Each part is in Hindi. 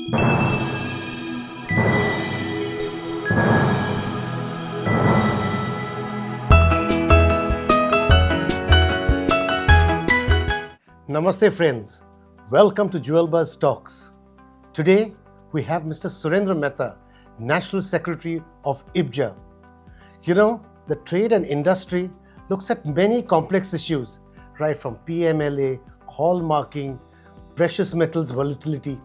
Namaste friends, welcome to Jewel Buzz Talks. Today we have Mr. Surendra Mehta, National Secretary of IBJA. You know, the trade and industry looks at many complex issues, right from PMLA, hallmarking, precious metals volatility.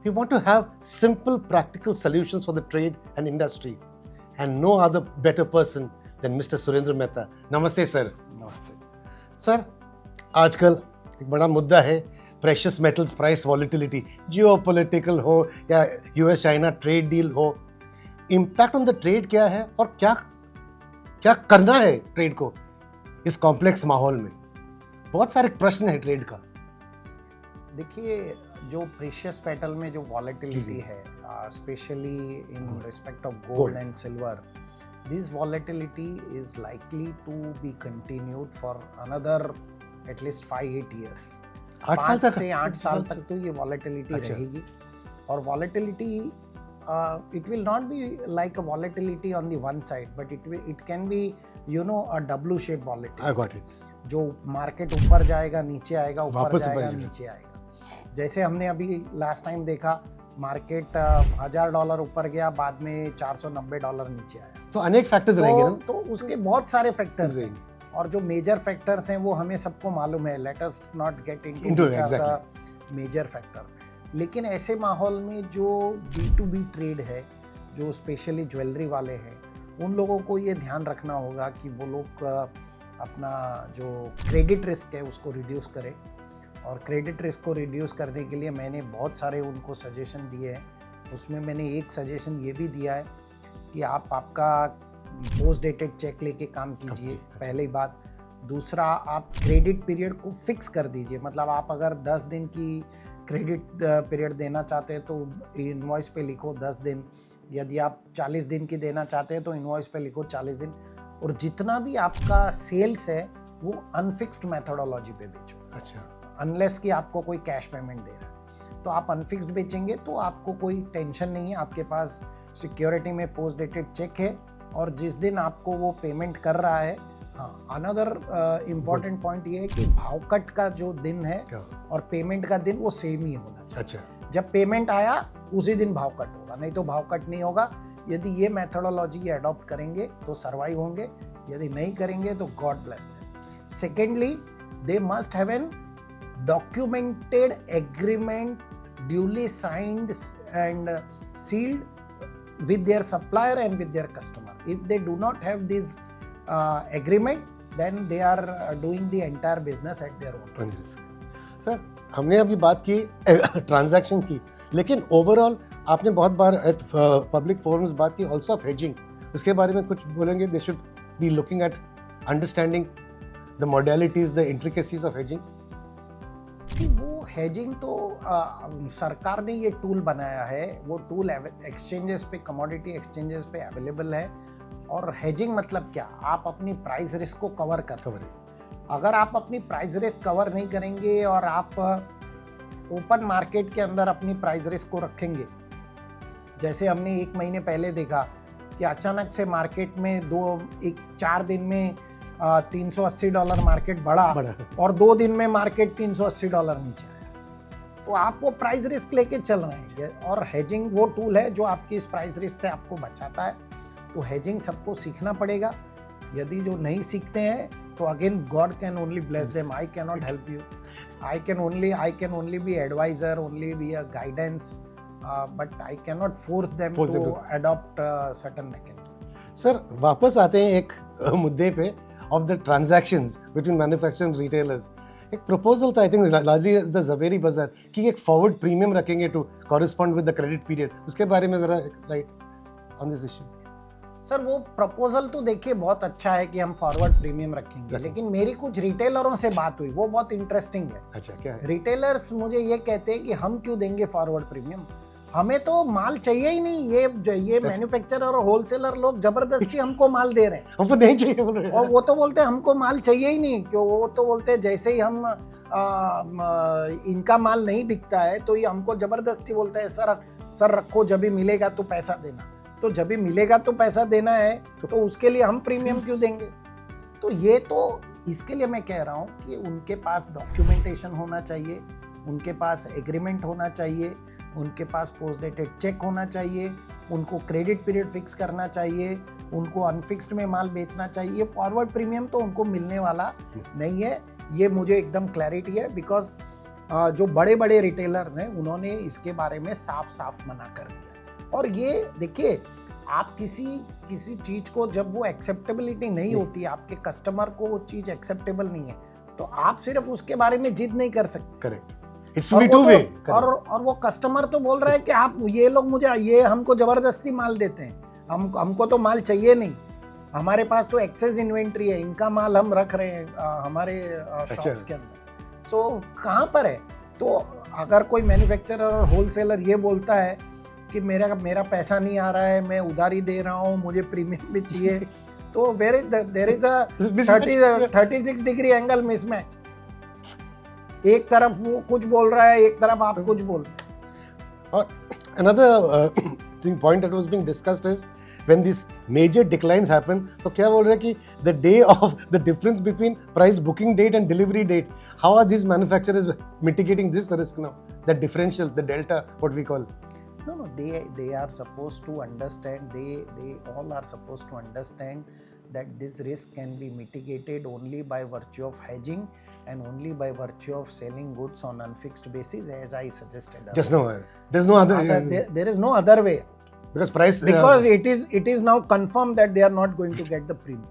We want to have simple, practical solutions for the trade and industry. And no other better person than Mr. Surendra Mehta. Namaste sir. नमस्ते सर, आजकल एक बड़ा मुद्दा है precious metals price volatility, geopolitical हो या यूएस चाइना ट्रेड डील हो, इम्पैक्ट ऑन द ट्रेड क्या है और क्या क्या करना है ट्रेड को इस कॉम्प्लेक्स माहौल में? बहुत सारे प्रश्न है ट्रेड का। देखिए, जो प्रीशियस मेटल में जो वॉलेटिलिटी है, specially in respect of gold and silver, this volatility is likely to be continued for another at least 5-8 years. 8 साल तक, 8 साल तक तो ये वॉलेटिलिटी रहेगी। और volatility it will not be like a volatility on the one side, but it can be, you know, a W shaped volatility. I got it. जो मार्केट ऊपर जाएगा, नीचे आएगा, ऊपर वापस जाएगा, नीचे आएगा। जैसे हमने अभी लास्ट टाइम देखा, मार्केट $1000 ऊपर गया, बाद में $490 नीचे आया। तो अनेक फैक्टर्स रहेंगे ना? तो उसके बहुत सारे फैक्टर्स हैं, और जो मेजर फैक्टर्स हैं वो हमें सबको मालूम है। Let us not get into the major factor. लेकिन ऐसे माहौल में जो B2B ट्रेड है, जो स्पेशली ज्वेलरी वाले हैं, उन लोगों को ये ध्यान रखना होगा कि वो लोग अपना जो क्रेडिट रिस्क है उसको रिड्यूस करें। और क्रेडिट रिस्क को रिड्यूस करने के लिए मैंने बहुत सारे उनको सजेशन दिए हैं। उसमें मैंने एक सजेशन ये भी दिया है कि आप आपका पोस्ट डेटेड चेक लेके काम कीजिए, पहली बात। दूसरा, आप क्रेडिट पीरियड को फिक्स कर दीजिए। मतलब आप अगर 10 दिन की क्रेडिट पीरियड देना चाहते हैं तो इनवॉइस पे लिखो 10 दिन। यदि आप 40 दिन की देना चाहते हैं तो इनवॉइस पे लिखो 40 दिन। और जितना भी आपका सेल्स है वो अनफिक्स्ड मेथोडोलॉजी पे बेचो। अच्छा। अनलेस कि आपको कोई कैश पेमेंट दे रहा है, तो आप अनफिक्स्ड बेचेंगे तो आपको कोई टेंशन नहीं है। आपके पास सिक्योरिटी में पोस्ट डेटेड चेक है, और जिस दिन आपको वो पेमेंट कर रहा है, हाँ, अनदर इम्पॉर्टेंट पॉइंट ये है कि भाव कट का जो दिन है और पेमेंट का दिन वो सेम ही होना चाहिए। अच्छा। जब पेमेंट आया उसी दिन भाव कट होगा, नहीं तो भाव कट नहीं होगा। यदि ये मेथोडोलॉजी अडॉप्ट करेंगे तो सर्वाइव होंगे, यदि नहीं करेंगे तो God bless them. Secondly, they must have an documented agreement duly signed and sealed with their supplier and with their customer. If they do not have this agreement, then they are doing the entire business at their own risk. Sir, हमने अभी बात की ट्रांजैक्शन की, लेकिन ओवरऑल आपने बहुत बार एट पब्लिक फोरम्स बात की ऑल्सो ऑफ हेजिंग। उसके बारे में कुछ बोलेंगे? They should be looking at understanding the modalities, the intricacies of hedging. वो हेजिंग तो सरकार ने ये टूल बनाया है। वो टूल एक्सचेंजेस पे, कमोडिटी एक्सचेंजेस पे अवेलेबल है। और हेजिंग मतलब क्या? आप अपनी प्राइस रिस्क को कवर करते हैं। अगर आप अपनी प्राइस रिस्क कवर नहीं करेंगे और आप ओपन मार्केट के अंदर अपनी प्राइस रिस्क को रखेंगे, जैसे हमने 1 महीने पहले देखा कि अचानक से मार्केट में 4 दिन में $380 मार्केट बढ़ा और 2 दिन में मार्केट $380 नीचे आया, तो आप वो प्राइस रिस्क लेके चल रहे हैं। और हेजिंग वो टूल है जो आपकी इस प्राइस रिस्क से आपको बचाता है। तो हेजिंग सबको सीखना पड़ेगा। यदि जो नहीं सीखते हैं तो again God can only bless them. I can not help you. I can only be advisor, only be a guidance, but I can not force them to adopt certain mechanism. Sir, वापस आते हैं एक मुद्दे पे of the transactions between manufacturers and retailers. एक proposal था, I think largely the Zaveri Bazaar, कि एक forward premium रखेंगे to correspond with the credit period. उसके बारे में जरा light on this issue. Sir, वो प्रपोजल तो देखिए बहुत अच्छा है कि हम फॉरवर्ड प्रीमियम रखेंगे, लेकिन मेरी कुछ रिटेलरों से बात हुई, वो बहुत इंटरेस्टिंग है। अच्छा, क्या है? रिटेलर्स मुझे ये कहते हैं कि हम क्यों देंगे फॉरवर्ड प्रीमियम, हमें तो माल चाहिए ही नहीं, ये मैन्युफैक्चरर और होलसेलर लोग जबरदस्ती हमको माल दे रहे हैं। हमको नहीं चाहिए बोल रहे हैं। और वो तो बोलते हैं हमको माल चाहिए ही नहीं, क्यों? वो तो बोलते हैं जैसे ही हम इनका माल नहीं बिकता है तो ये हमको जबरदस्ती बोलते हैं सर रखो, जब भी मिलेगा तो पैसा देना। तो जब भी मिलेगा तो पैसा देना है तो उसके लिए हम प्रीमियम क्यों देंगे? तो ये तो इसके लिए मैं कह रहा हूँ कि उनके पास डॉक्यूमेंटेशन होना चाहिए, उनके पास एग्रीमेंट होना चाहिए, उनके पास पोस्ट डेटेड चेक होना चाहिए, उनको क्रेडिट पीरियड फिक्स करना चाहिए, उनको अनफिक्स्ड में माल बेचना चाहिए। फॉरवर्ड प्रीमियम तो उनको मिलने वाला नहीं है, ये मुझे एकदम क्लैरिटी है। बिकॉज जो बड़े बड़े रिटेलर्स हैं उन्होंने इसके बारे में साफ साफ मना कर दिया। और ये देखिए, आप किसी चीज को जब वो एक्सेप्टेबिलिटी नहीं होती, आपके कस्टमर को वो चीज एक्सेप्टेबल नहीं है, तो आप सिर्फ उसके बारे में जिद नहीं कर सकते। Correct, it's be two way. और वो कस्टमर तो बोल रहा है कि आप ये लोग ये हमको जबरदस्ती माल देते हैं, हमको तो माल चाहिए नहीं, हमारे पास तो एक्सेस इन्वेंट्री है, इनका माल हम रख रहे हैं हमारे शॉप्स के अंदर। सो कहाँ पर है? तो अगर कोई मैन्युफैक्चरर और होलसेलर ये बोलता है कि मेरा पैसा नहीं आ रहा है, मैं उधारी दे रहा हूँ, मुझे प्रीमियम भी चाहिए, तो there is a 36 degree angle mismatch. एक तरफ वो कुछ बोल रहा है, एक तरफ आप कुछ बोल रहे हैं। और another point that was being discussed is when these major declines happen, तो क्या बोल रहे हैं कि the day of the difference between price booking date and delivery date, how are these manufacturers mitigating this risk now? The differential, the delta, what we call. No, they are supposed to understand, they all are supposed to understand that this risk can be mitigated only by virtue of hedging and only by virtue of selling goods on unfixed basis, as I suggested earlier. Just no, there's no other. There is no other way. Because it is now confirmed that they are not going to get the premium.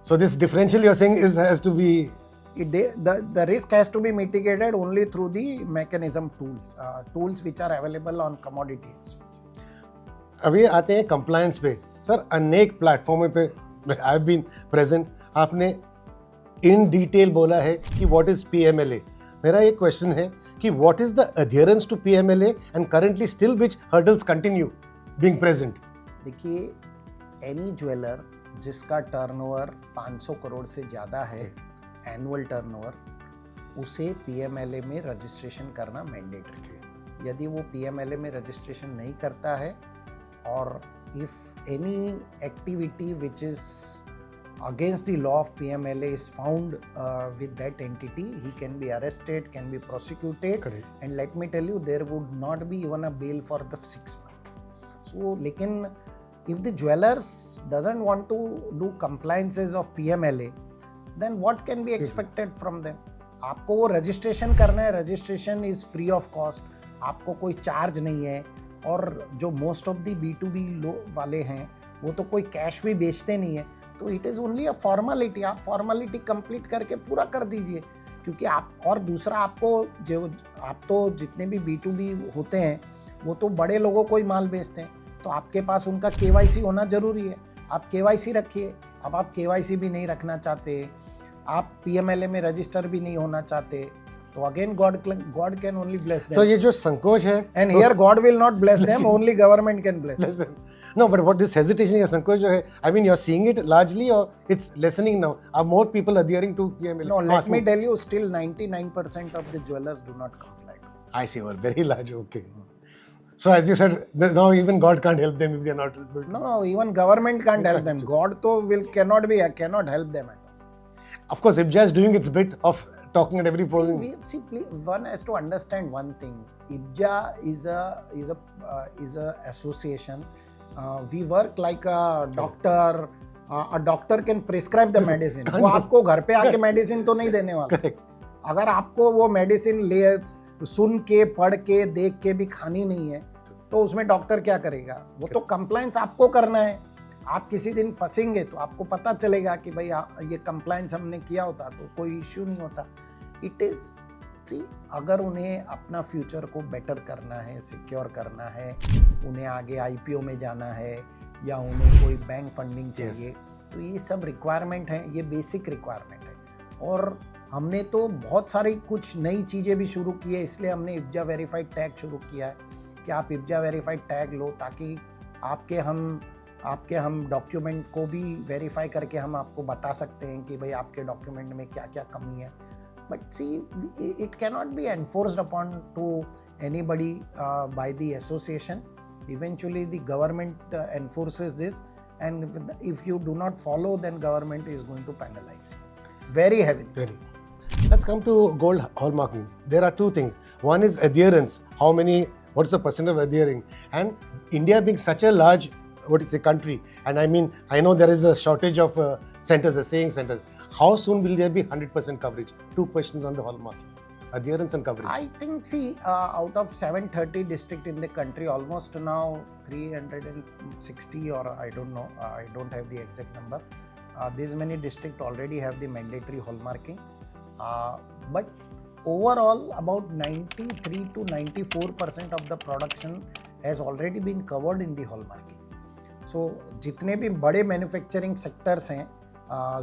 So this differential you're saying has to be. The risk has to be mitigated only through the mechanism tools which are available on commodities. अभी आते हैं compliance पे। सर अनेक प्लेटफॉर्म पे आई हैव बीन प्रेजेंट, आपने इन डिटेल बोला है कि व्हाट इज PMLA। मेरा एक क्वेश्चन है कि what is the adherence to PMLA and currently still which hurdles continue being present. देखिए, एनी ज्वेलर जिसका टर्नओवर 500 करोड़ से ज़्यादा है, एनुअल टर्नओवर, उसे PMLA में रजिस्ट्रेशन करना मैंडेटरी है। यदि वो PMLA में रजिस्ट्रेशन नहीं करता है और if any activity which is against the law of PMLA is found with that entity, he can be arrested, can be prosecuted. Correct. And let me tell you, there would not be even a bail for the 6 months. So, लेकिन if the jewelers doesn't want to do compliances of PMLA, then what can be expected from them? आपको वो रजिस्ट्रेशन करना है, registration is free of cost, आपको कोई चार्ज नहीं है। और जो मोस्ट ऑफ दी B2B वाले हैं वो तो कोई कैश भी बेचते नहीं है, तो it is only a formality. आप फॉर्मेलिटी कंप्लीट करके पूरा कर दीजिए, क्योंकि आप, और दूसरा आपको आप तो जितने भी B2B होते हैं वो तो बड़े लोगों को ही माल बेचते हैं, तो आपके पास उनका KYC होना ज़रूरी है। आप KYC रखिए। अब आप KYC भी नहीं रखना चाहते, आप PMLA में रजिस्टर भी नहीं होना चाहते, तो again God can only bless them. तो ये जो संकोच है, and here God will not bless them, only government can bless them. No, but what this hesitation या संकोच जो है, I mean you're seeing it largely or it's lessening now? Are more people adhering to PMLA? No, let me tell you, still 99% of the jewelers do not comply. I see, well, very large, okay. So as you said, now even God can't help them if they're not. No, even government can't help them. God तो cannot help them at all. Of course, IBJA is doing its bit of talking at every forum. See, one has to understand one thing. IBJA is a association. We work like a doctor. A doctor can prescribe the medicine. वो आपको घर पे आके मेडिसिन तो नहीं देने वाला। अगर आपको वो मेडिसिन सुन के, पढ़ के, देख के भी खानी नहीं है, तो उसमें डॉक्टर क्या करेगा? वो तो कंप्लायंस आपको करना है। आप किसी दिन फंसेंगे तो आपको पता चलेगा कि भाई ये कंप्लायंस हमने किया होता तो कोई इश्यू नहीं होता। इट इज़ अगर उन्हें अपना फ्यूचर को बेटर करना है, सिक्योर करना है, उन्हें आगे IPO में जाना है या उन्हें कोई बैंक फंडिंग चाहिए, तो ये सब रिक्वायरमेंट है, ये बेसिक रिक्वायरमेंट है। और हमने तो बहुत सारी कुछ नई चीज़ें भी शुरू की है, इसलिए हमने IBJA वेरीफाइड टैग शुरू किया है कि आप इब्जा वेरीफाइड टैग लो, ताकि आपके हम डॉक्यूमेंट को भी वेरीफाई करके हम आपको बता सकते हैं कि भाई आपके डॉक्यूमेंट में क्या क्या कमी है. But see, it cannot be enforced upon to anybody by the association. Eventually the government enforces this, and if you do not follow, then government is going to penalize you very heavily. Very. Let's come to gold hallmarking. There are two things. One is adherence. What's the percent of adhering? And India being such a large, country, and I know there is a shortage of centers, assaying centers. How soon will there be 100% coverage? Two questions on the hallmarking. Adherence and coverage. I think, see, out of 730 districts in the country, almost now 360, or I don't know, I don't have the exact number. These many districts already have the mandatory hallmarking. But overall, about 93 to 94% of the production has already been covered in the hallmarking. So, जितने भी बड़े मैन्युफैक्चरिंग सेक्टर्स हैं,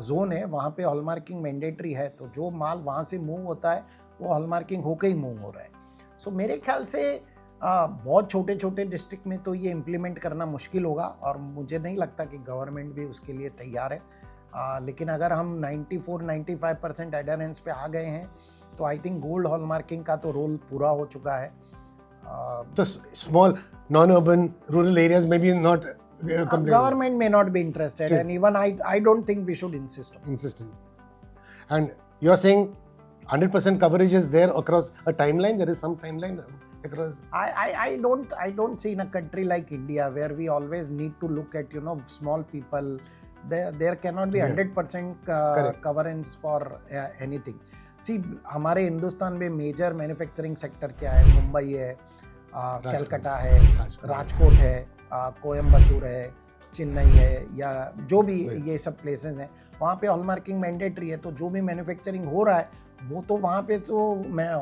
जोन है, वहाँ पे हॉलमार्किंग मैंडेटरी है. तो जो माल वहाँ से मूव होता है वो हॉलमार्किंग होकर ही मूव हो रहा है. सो मेरे ख्याल से बहुत छोटे छोटे डिस्ट्रिक्ट में तो ये इम्प्लीमेंट करना मुश्किल होगा, और मुझे नहीं लगता कि गवर्नमेंट भी उसके लिए तैयार है. लेकिन अगर हम 94-95% एडहेरेंस पे आ गए हैं, तो आई थिंक गोल्ड हॉलमार्किंग का तो रोल पूरा हो चुका है. तो स्मॉल नॉन-अर्बन रूरल एरियाज में भी not government may not be interested, and even I don't think we should insist. And you're saying 100% coverage is there across a timeline? There is some timeline across? I don't see in a country like India, where we always need to look at, small people. There cannot be 100% coverage for anything. See, हमारे हिंदुस्तान में मेजर मैन्युफैक्चरिंग सेक्टर क्या है? मुंबई है, कलकत्ता है, राजकोट है, कोयम्बतूर है, चेन्नई है, या जो भी ये सब प्लेसेस हैं, वहाँ पे हॉलमार्किंग मैंडेटरी है. तो जो भी मैन्युफैक्चरिंग हो रहा है वो तो वहाँ पे तो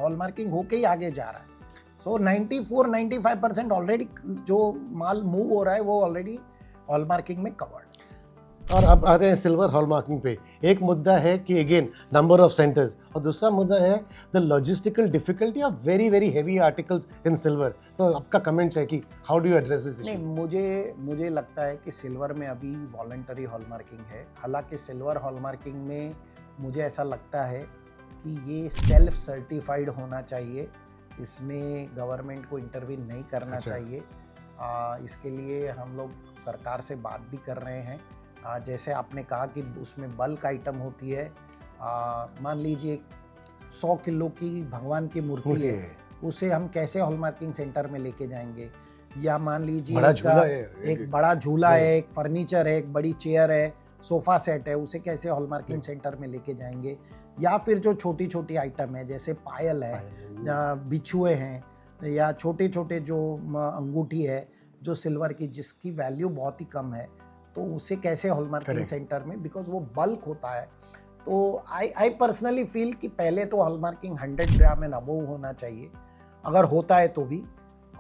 हॉलमार्किंग होके ही आगे जा रहा है. सो 94-95% ऑलरेडी जो माल मूव हो रहा है वो ऑलरेडी हॉलमार्किंग में कवर्ड. और अब आते हैं सिल्वर हॉलमार्किंग पे. एक मुद्दा है कि अगेन नंबर ऑफ सेंटर्स, और दूसरा मुद्दा है the logistical difficulty of very very heavy articles in silver. तो आपका कमेंट है कि how do you address this issue? नहीं, मुझे लगता है कि सिल्वर में अभी वॉलंटरी हॉलमार्किंग है. हालांकि सिल्वर हॉलमार्किंग में मुझे ऐसा लगता है कि ये सेल्फ सर्टिफाइड होना चाहिए. इसमें गवर्नमेंट को इंटरवीन नहीं करना चाहिए. इसके लिए हम लोग सरकार से बात भी कर रहे हैं. जैसे आपने कहा कि उसमें बल्क आइटम होती है, मान लीजिए 100 किलो की भगवान की मूर्ति है, उसे हम कैसे हॉलमार्किंग सेंटर में लेके जाएंगे? या मान लीजिए एक बड़ा झूला है, एक फर्नीचर है, एक बड़ी चेयर है, सोफा सेट है, उसे कैसे हॉलमार्किंग सेंटर में लेके जाएंगे? या फिर जो छोटी छोटी आइटम है, जैसे पायल है, बिछुए हैं, या छोटे छोटे जो अंगूठी है जो सिल्वर की, जिसकी वैल्यू बहुत ही कम है, तो उसे कैसे हॉलमार्किंग सेंटर में, बिकॉज वो बल्क होता है. तो आई पर्सनली फील कि पहले तो हॉलमार्किंग 100 ग्राम एंड अबव होना चाहिए, अगर होता है तो भी.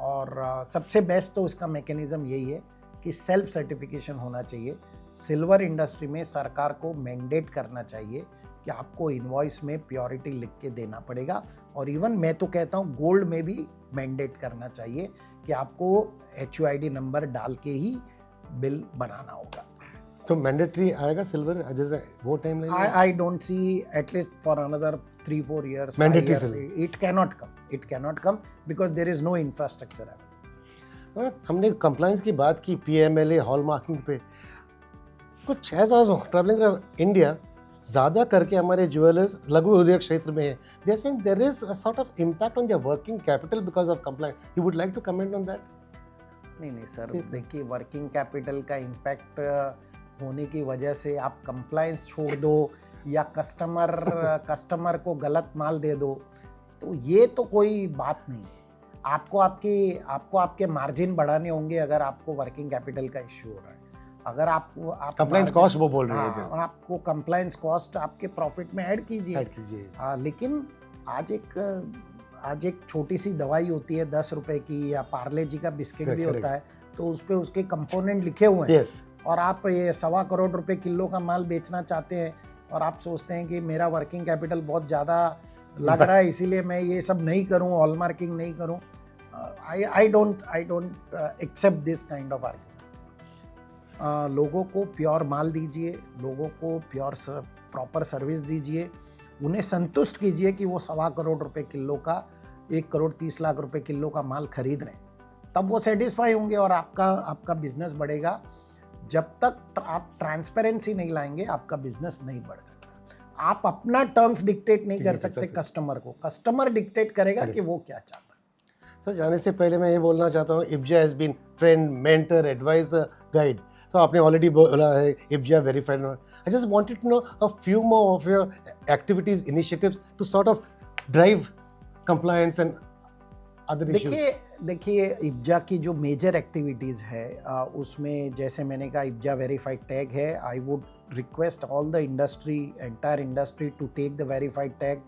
और सबसे बेस्ट तो इसका मैकेनिज्म यही है कि सेल्फ सर्टिफिकेशन होना चाहिए. सिल्वर इंडस्ट्री में सरकार को मैंडेट करना चाहिए कि आपको इनवॉइस में प्योरिटी लिख के देना पड़ेगा. और इवन मैं तो कहता हूँ गोल्ड में भी मैंडेट करना चाहिए कि आपको HUID नंबर डाल के ही बिल बनाना होगा. तो मैंडेटरी आएगा सिल्वर, जैसे वो टाइम लगेगा? I don't see at least for another 3-4 years. Mandatory silver it cannot come because there is no infrastructure. हमने कंप्लायंस की बात की, PMLA हॉलमार्किंग पे. कुछ ऐसा ट्रैवलिंग इंडिया ज़्यादा करके हमारे ज्वेलर्स लघु उद्योग क्षेत्र में है. They are saying there is a sort of impact on their working capital because of compliance. You would like to comment on that? नहीं सर, देखिए, वर्किंग कैपिटल का इम्पैक्ट होने की वजह से आप कंप्लायंस छोड़ दो या कस्टमर को गलत माल दे दो, तो ये तो कोई बात नहीं. आपको आपके मार्जिन बढ़ाने होंगे अगर आपको वर्किंग कैपिटल का इश्यू हो रहा है. अगर आप कंप्लायंस कॉस्ट वो बोल रहे थे, आपको कंप्लायंस कॉस्ट आपके प्रॉफिट में ऐड कीजिए. लेकिन आज एक छोटी सी दवाई होती है 10 रुपए की, या पार्ले जी का बिस्किट भी होता है, तो उस पे उसके कंपोनेंट लिखे हुए हैं. और आप ये 1.25 करोड़ रुपए किलो का माल बेचना चाहते हैं, और आप सोचते हैं कि मेरा वर्किंग कैपिटल बहुत ज़्यादा लग रहा है, इसीलिए मैं ये सब नहीं करूं, हॉलमार्किंग नहीं करूं. I don't accept this kind of argument. लोगों को प्योर माल दीजिए, लोगों को प्योर प्रॉपर सर्विस दीजिए, उन्हें संतुष्ट कीजिए कि वो 1.25 करोड़ रुपए किलो का 1,30,00,000 रुपए किलो का माल खरीद रहे हैं, तब वो सेटिस्फाई होंगे और आपका बिजनेस बढ़ेगा। जब तक आप ट्रांसपेरेंसी नहीं लाएंगे आपका बिजनेस नहीं बढ़ सकता। आप अपना टर्म्स डिक्टेट नहीं कर सकते कस्टमर को, कस्टमर डिक्टेट करेगा कि वो क्या चाहता है। सर, जाने से पहले मैं ये बोलना चाहता हूँ, IBJA has been friend, mentor, advisor, guide. तो आपने ऑलरेडी बोला है IBJA verified. I just wanted to know a few more of your activities, initiatives to sort of drive compliance and other issues. देखिए इब्जा की जो मेजर एक्टिविटीज़ है उसमें जैसे मैंने कहा इब्जा वेरीफाइड टैग है। I would request all the industry, entire industry to take the verified tag.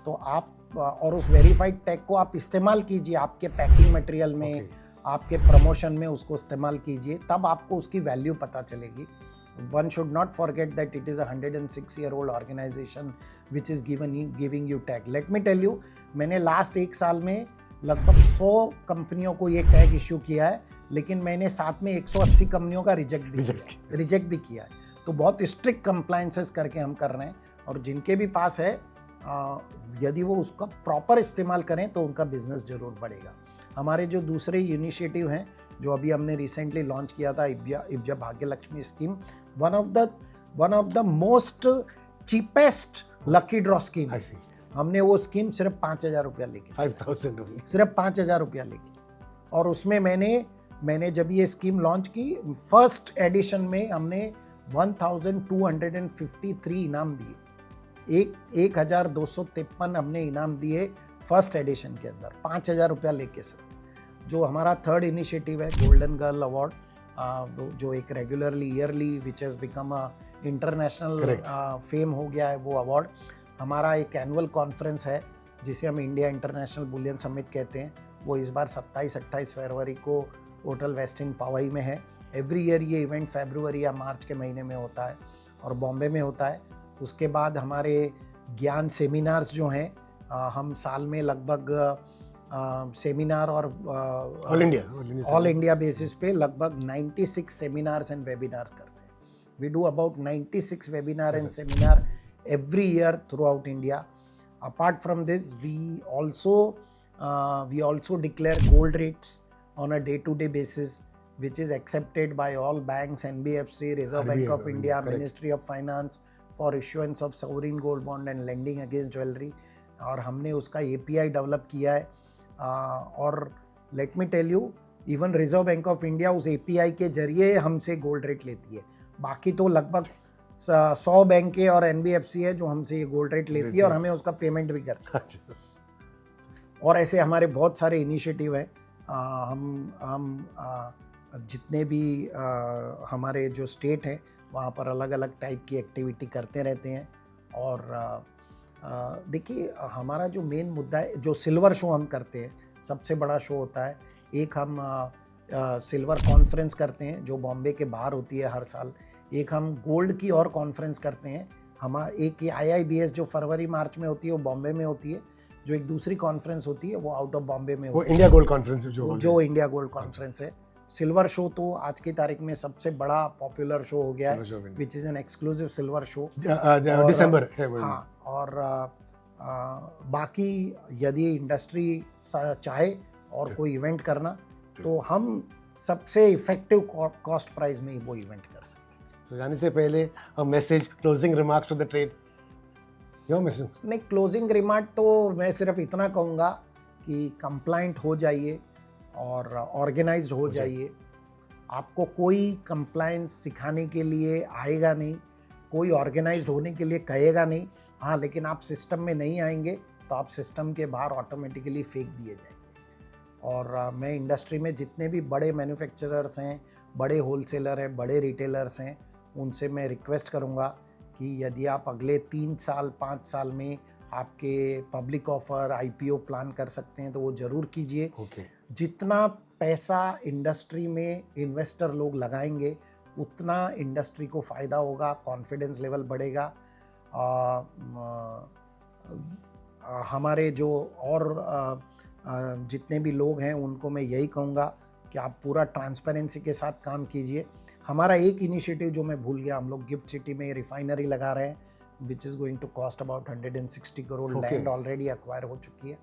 तो आप और उस वेरीफाइड टैग को आप इस्तेमाल कीजिए आपके पैकिंग मटेरियल में, आपके प्रमोशन में उसको इस्तेमाल कीजिए, तब आपको उसकी वैल्यू पता चलेगी। One should not forget that it is a 106-year-old organization which is giving you tag. Let me tell you, मैंने लास्ट 1 साल में लगभग 100 कंपनियों को ये टैग इशू किया है, लेकिन मैंने साथ में 180 कंपनियों का रिजेक्ट भी किया है। तो बहुत स्ट्रिक्ट कंप्लायंसेस करके हम कर रहे हैं, और जिनके भी पास है यदि वो उसका प्रॉपर इस्तेमाल करें तो उनका बिजनेस जरूर बढ़ेगा। हमारे जो दूसरे इनिशिएटिव हैं जो अभी हमने रिसेंटली लॉन्च किया था, इब्जा भाग्य Lakshmi scheme, one of the most cheapest lucky draw scheme. हमने वो स्कीम सिर्फ 5,000 रुपया लेके, 5,000 रुपये, सिर्फ 5,000 रुपया लेके, और उसमें मैंने जब ये स्कीम लॉन्च की, फर्स्ट एडिशन में हमने 1,253 इनाम दिए, 1,253 हमने इनाम दिए फर्स्ट एडिशन के अंदर 5,000 रुपया लेके। सर, जो हमारा थर्ड इनिशिएटिव है गोल्डन गर्ल अवार्ड, जो एक regularly yearly which has become a international fame हो गया है वो अवार्ड। हमारा एक एनुअल कॉन्फ्रेंस है जिसे हम इंडिया इंटरनेशनल बुलियन समिट कहते हैं, वो इस बार 27-28 फरवरी को होटल वेस्टिन पवई में है। एवरी ईयर ये इवेंट फरवरी या मार्च के महीने में होता है और बॉम्बे में होता है। उसके बाद हमारे ज्ञान सेमिनार्स जो हैं, हम साल में लगभग सेमिनार और ऑल इंडिया बेसिस पे लगभग 96 सेमिनार्स एंड वेबिनार्स करते हैं। We do about 96 webinar and seminar every year throughout India. Apart from this, we also declare gold rates on a day-to-day basis, which is accepted by all banks, NBFC, Reserve Bank of India, Ministry of Finance for issuance of sovereign gold bond and lending against jewelry. और हमने उसका API डेवलप किया है, और let me tell you, even Reserve Bank of India उस API के जरिए हमसे गोल्ड रेट लेती है। बाकी तो लगभग 100 बैंकें और NBFC है जो हमसे ये गोल्ड रेट लेती है और हमें उसका पेमेंट भी करती है। और ऐसे हमारे बहुत सारे इनिशिएटिव हैं। हम जितने भी हमारे जो स्टेट हैं वहाँ पर अलग अलग टाइप की एक्टिविटी करते रहते हैं। और देखिए, हमारा जो मेन मुद्दा है, जो सिल्वर शो हम करते हैं, सबसे बड़ा शो होता है। एक हम सिल्वर कॉन्फ्रेंस करते हैं जो बॉम्बे के बाहर होती है हर साल। एक हम गोल्ड की और कॉन्फ्रेंस करते हैं। एक IIBS जो फरवरी मार्च में होती है वो बॉम्बे में होती है। जो एक दूसरी कॉन्फ्रेंस होती है वो आउट ऑफ बॉम्बे में होती है, इंडिया गोल्ड कॉन्फ्रेंस जो इंडिया गोल्ड कॉन्फ्रेंस है। सिल्वर शो तो आज की तारीख में सबसे बड़ा पॉपुलर शो हो गया है, which is an exclusive silver show, December. हाँ, और बाकी यदि इंडस्ट्री चाहे और कोई इवेंट करना तो हम सबसे इफेक्टिव कॉस्ट प्राइस में वो इवेंट कर सकते हैं। जाने से पहले a message, closing remarks to the trade, your message? नहीं, क्लोजिंग रिमार्क तो मैं सिर्फ इतना कहूँगा कि कंप्लाइंट हो जाइए और ऑर्गेनाइज्ड हो जाइए। आपको कोई कंप्लायंस सिखाने के लिए आएगा नहीं, कोई ऑर्गेनाइज्ड होने के लिए कहेगा नहीं। हाँ, लेकिन आप सिस्टम में नहीं आएंगे तो आप सिस्टम के बाहर ऑटोमेटिकली फेंक दिए जाएंगे। और मैं इंडस्ट्री में जितने भी बड़े मैन्युफैक्चरर्स हैं, बड़े होलसेलर हैं, बड़े रिटेलर्स हैं, उनसे मैं रिक्वेस्ट करूंगा कि यदि आप अगले 3 साल 5 साल में आपके पब्लिक ऑफर IPO प्लान कर सकते हैं तो वो ज़रूर कीजिए। जितना पैसा इंडस्ट्री में इन्वेस्टर लोग लगाएंगे उतना इंडस्ट्री को फ़ायदा होगा, कॉन्फिडेंस लेवल बढ़ेगा। हमारे जो और जितने भी लोग हैं उनको मैं यही कहूँगा कि आप पूरा ट्रांसपेरेंसी के साथ काम कीजिए। हमारा एक इनिशिएटिव जो मैं भूल गया, हम लोग गिफ्ट सिटी में रिफाइनरी लगा रहे हैं which is going to cost about 160 crore. Okay. Land already acquire हो चुकी है।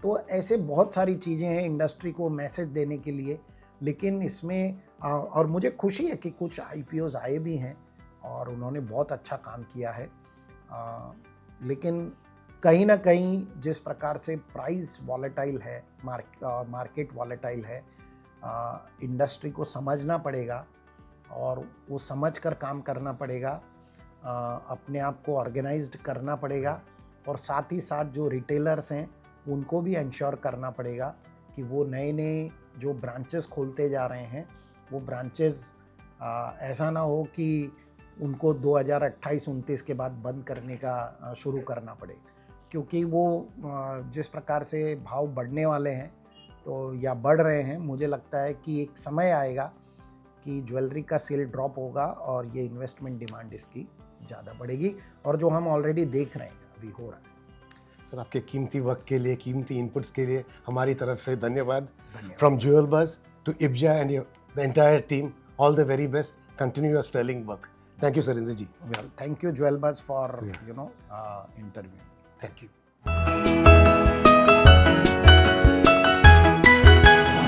तो ऐसे बहुत सारी चीज़ें हैं इंडस्ट्री को मैसेज देने के लिए। लेकिन इसमें और मुझे खुशी है कि कुछ IPOs आए भी हैं और उन्होंने बहुत अच्छा काम किया है। लेकिन कहीं ना कहीं जिस प्रकार से प्राइस वॉलेटाइल है, मार्केट वॉलेटाइल है, इंडस्ट्री को समझना पड़ेगा और वो समझ कर काम करना पड़ेगा। अपने आप को ऑर्गेनाइज्ड करना पड़ेगा और साथ ही साथ जो रिटेलर्स हैं उनको भी इंश्योर करना पड़ेगा कि वो नए नए जो ब्रांचेस खोलते जा रहे हैं वो ब्रांचेस ऐसा ना हो कि उनको 2028-29 के बाद बंद करने का शुरू करना पड़े, क्योंकि वो जिस प्रकार से भाव बढ़ने वाले हैं तो या बढ़ रहे हैं, मुझे लगता है कि एक समय आएगा कि ज्वेलरी का सेल ड्रॉप होगा और ये इन्वेस्टमेंट डिमांड इसकी ज़्यादा बढ़ेगी और जो हम ऑलरेडी देख रहे हैं अभी हो रहा है। सर, आपके कीमती वक्त के लिए, कीमती इनपुट्स के लिए हमारी तरफ से धन्यवाद। धन्यवाद। From Jewel Buzz to IBJA and the entire team, all the very best, continue your sterling work. Thank you Surendra ji. Well, thank you, Jewel Buzz, for Yeah. interview. Thank you.